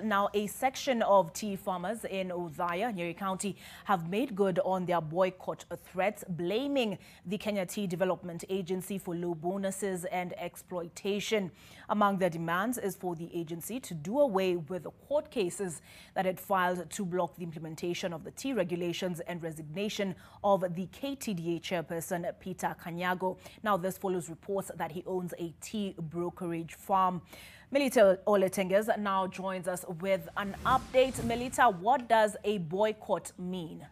Now, a section of tea farmers in Udhaya, Nyeri County, have made good on their boycott threats, blaming the Kenya Tea Development Agency for low bonuses and exploitation. Among their demands is for the agency to do away with the court cases that it filed to block the implementation of the tea regulations and resignation of the KTDA chairperson, Peter Kanyago. Now, this follows reports that he owns a tea brokerage farm. Melita Oletenges now joins us with an update. Melita, what does a boycott mean?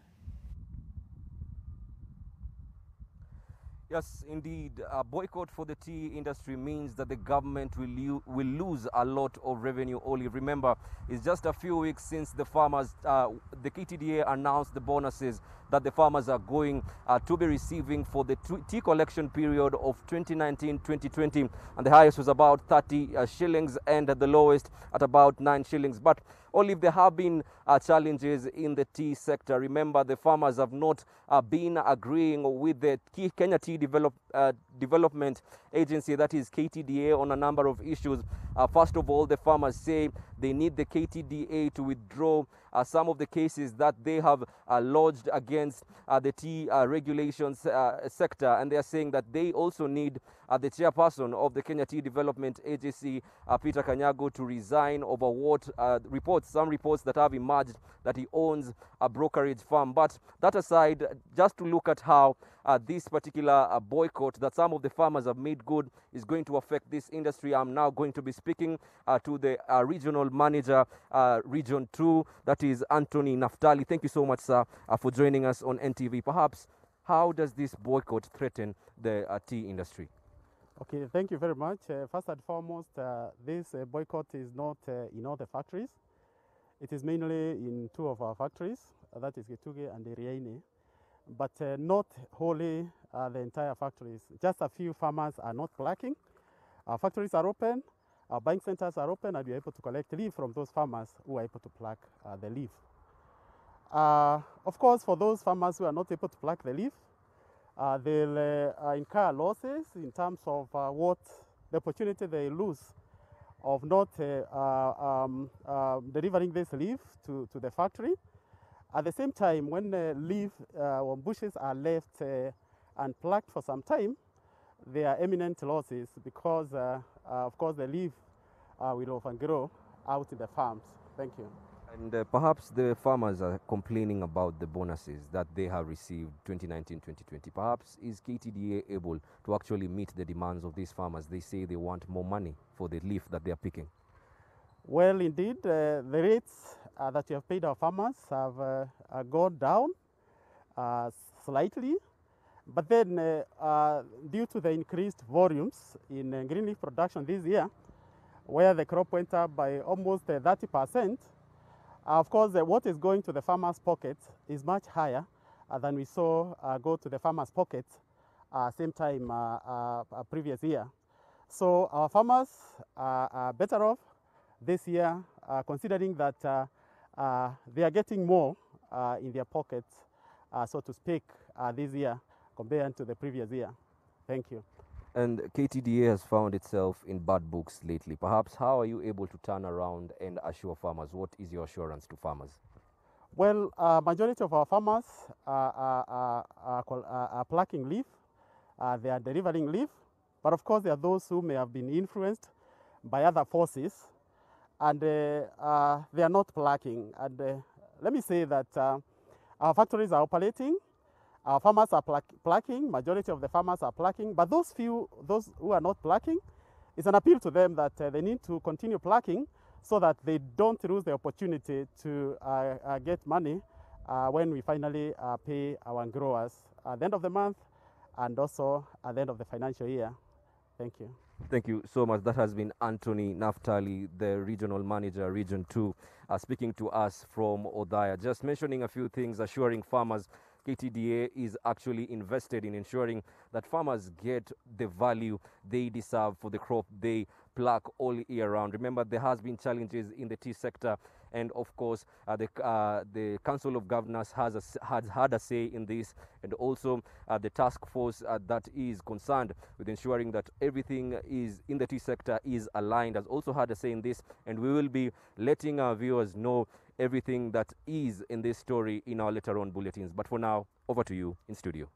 Yes, indeed. A boycott for the tea industry means that the government will lose a lot of revenue. Only remember, it's just a few weeks since the farmers, the KTDA announced the bonuses that the farmers are going to be receiving for the tea collection period of 2019-2020, and the highest was about 30 shillings and the lowest at about 9 shillings. But only if there have been challenges in the tea sector. Remember, the farmers have not been agreeing with the Kenya Tea Development Agency, that is KTDA, on a number of issues. First of all, the farmers say they need the KTDA to withdraw some of the cases that they have lodged against the tea regulations sector, and they are saying that they also need the chairperson of the Kenya Tea Development Agency, Peter Kanyago, to resign over what some reports that have emerged that he owns a brokerage firm. But that aside, just to look at how this particular boycott that some of the farmers have made good is going to affect this industry, I'm now going to be speaking to the regional manager, Region 2, that is Anthony Naftali. Thank you so much, sir, for joining us on NTV. Perhaps, how does this boycott threaten the tea industry? Okay, thank you very much. First and foremost, this boycott is not in all the factories. It is mainly in two of our factories, that is Gituge and Iriaini, but not wholly the entire factories. Just a few farmers are not plucking. Our factories are open, our buying centers are open, and we are able to collect leaf from those farmers who are able to pluck the leaf. Of course, for those farmers who are not able to pluck the leaf, they'll incur losses in terms of what the opportunity they lose of not delivering this leaf to the factory. At the same time, when the leaf or bushes are left unplucked for some time, there are imminent losses because, of course, the leaf will often grow out in the farms. Thank you. And perhaps the farmers are complaining about the bonuses that they have received 2019-2020. Perhaps is KTDA able to actually meet the demands of these farmers? They say they want more money for the leaf that they are picking. Well, indeed, the rates that you have paid our farmers have gone down slightly. But then, due to the increased volumes in green leaf production this year, where the crop went up by almost 30%, of course, what is going to the farmer's pocket is much higher than we saw go to the farmer's pocket same time previous year. So our farmers are better off this year, considering that they are getting more in their pockets, so to speak, this year compared to the previous year. Thank you. And KTDA has found itself in bad books lately. Perhaps, how are you able to turn around and assure farmers? What is your assurance to farmers? Well, majority of our farmers are plucking leaf. They are delivering leaf. But of course, there are those who may have been influenced by other forces, and they are not plucking. And let me say that our factories are operating. Our farmers are plucking, majority of the farmers are plucking, but those who are not plucking, it's an appeal to them that they need to continue plucking so that they don't lose the opportunity to get money when we finally pay our growers at the end of the month and also at the end of the financial year. Thank you. Thank you so much. That has been Anthony Naftali, the regional manager, Region 2, speaking to us from Udhaya. Just mentioning a few things, assuring farmers KTDA is actually invested in ensuring that farmers get the value they deserve for the crop they pluck all year round. Remember, there has been challenges in the tea sector, and of course, the Council of Governors has had a say in this, and also the task force that is concerned with ensuring that everything is in the tea sector is aligned has also had a say in this, and we will be letting our viewers know everything that is in this story in our later on bulletins. But for now, over to you in studio.